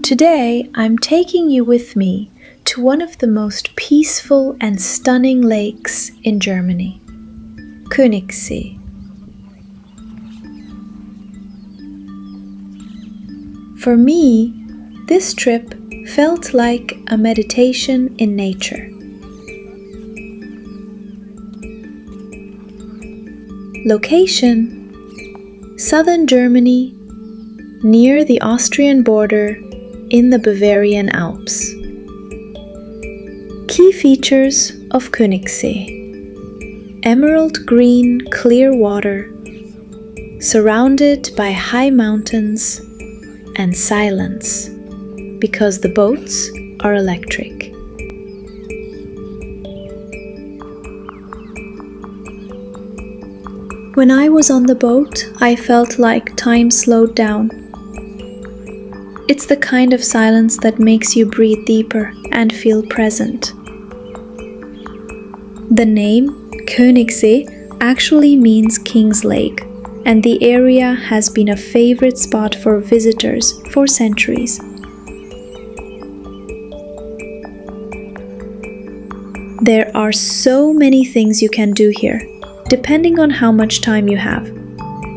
Today, I'm taking you with me to one of the most peaceful and stunning lakes in Germany, Königssee. For me, this trip felt like a meditation in nature. Location: southern Germany, near the Austrian border in the Bavarian Alps. Key features of Königssee: emerald green, clear water, surrounded by high mountains, and silence, because the boats are electric. When I was on the boat, I felt like time slowed down. It's the kind of silence that makes you breathe deeper and feel present. The name Königssee actually means King's Lake, and the area has been a favorite spot for visitors for centuries. There are so many things you can do here, depending on how much time you have.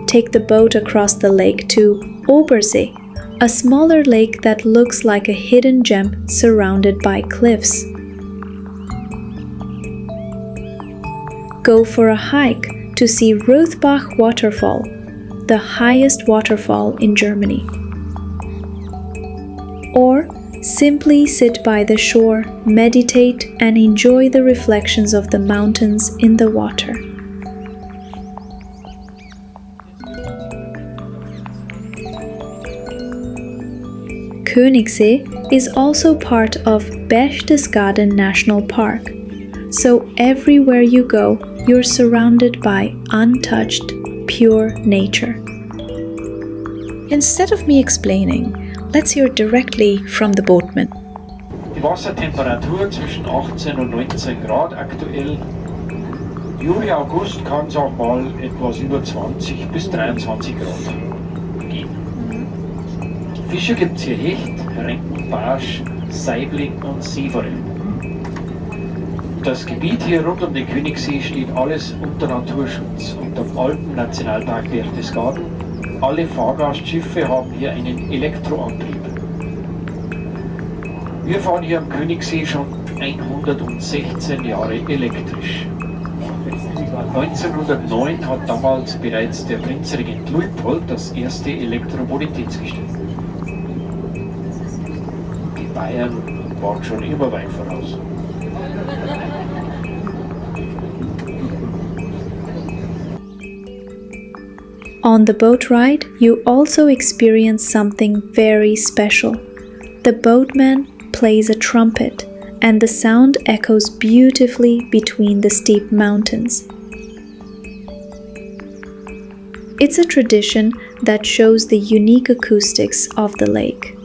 Take the boat across the lake to Obersee, a smaller lake that looks like a hidden gem surrounded by cliffs. Go for a hike to see Rothbach waterfall, the highest waterfall in Germany. Or simply sit by the shore, meditate, and enjoy the reflections of the mountains in the water. Königssee is also part of Berchtesgaden National Park, so everywhere you go, you're surrounded by untouched, pure nature. Instead of me explaining, let's hear directly from the boatman. Die Wassertemperatur zwischen 18 und 19 Grad aktuell. Juli, August kann es auch mal etwas über 20 bis 23 Grad geben. Fische gibt es hier Hecht, Renken, Barsch, Saibling und Seeforellen. Das Gebiet hier rund um den Königssee steht alles unter Naturschutz und am Alpen-Nationalpark Berchtesgaden. Alle Fahrgastschiffe haben hier einen Elektroantrieb. Wir fahren hier am Königssee schon 116 Jahre elektrisch. 1909 hat damals bereits der Prinzregent Luitpold das erste Elektromobilitätsgestell. Die Bayern waren schon immer weit voraus. On the boat ride, you also experience something very special. The boatman plays a trumpet, and the sound echoes beautifully between the steep mountains. It's a tradition that shows the unique acoustics of the lake.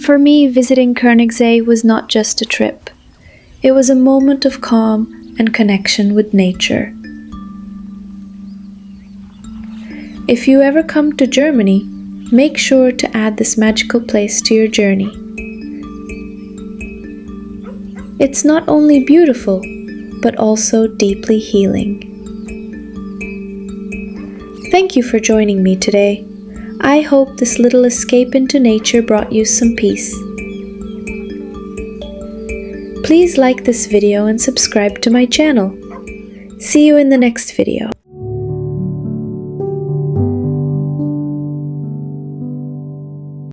For me, visiting Königssee was not just a trip. It was a moment of calm and connection with nature. If you ever come to Germany, make sure to add this magical place to your journey. It's not only beautiful, but also deeply healing. Thank you for joining me today. I hope this little escape into nature brought you some peace. Please like this video and subscribe to my channel. See you in the next video.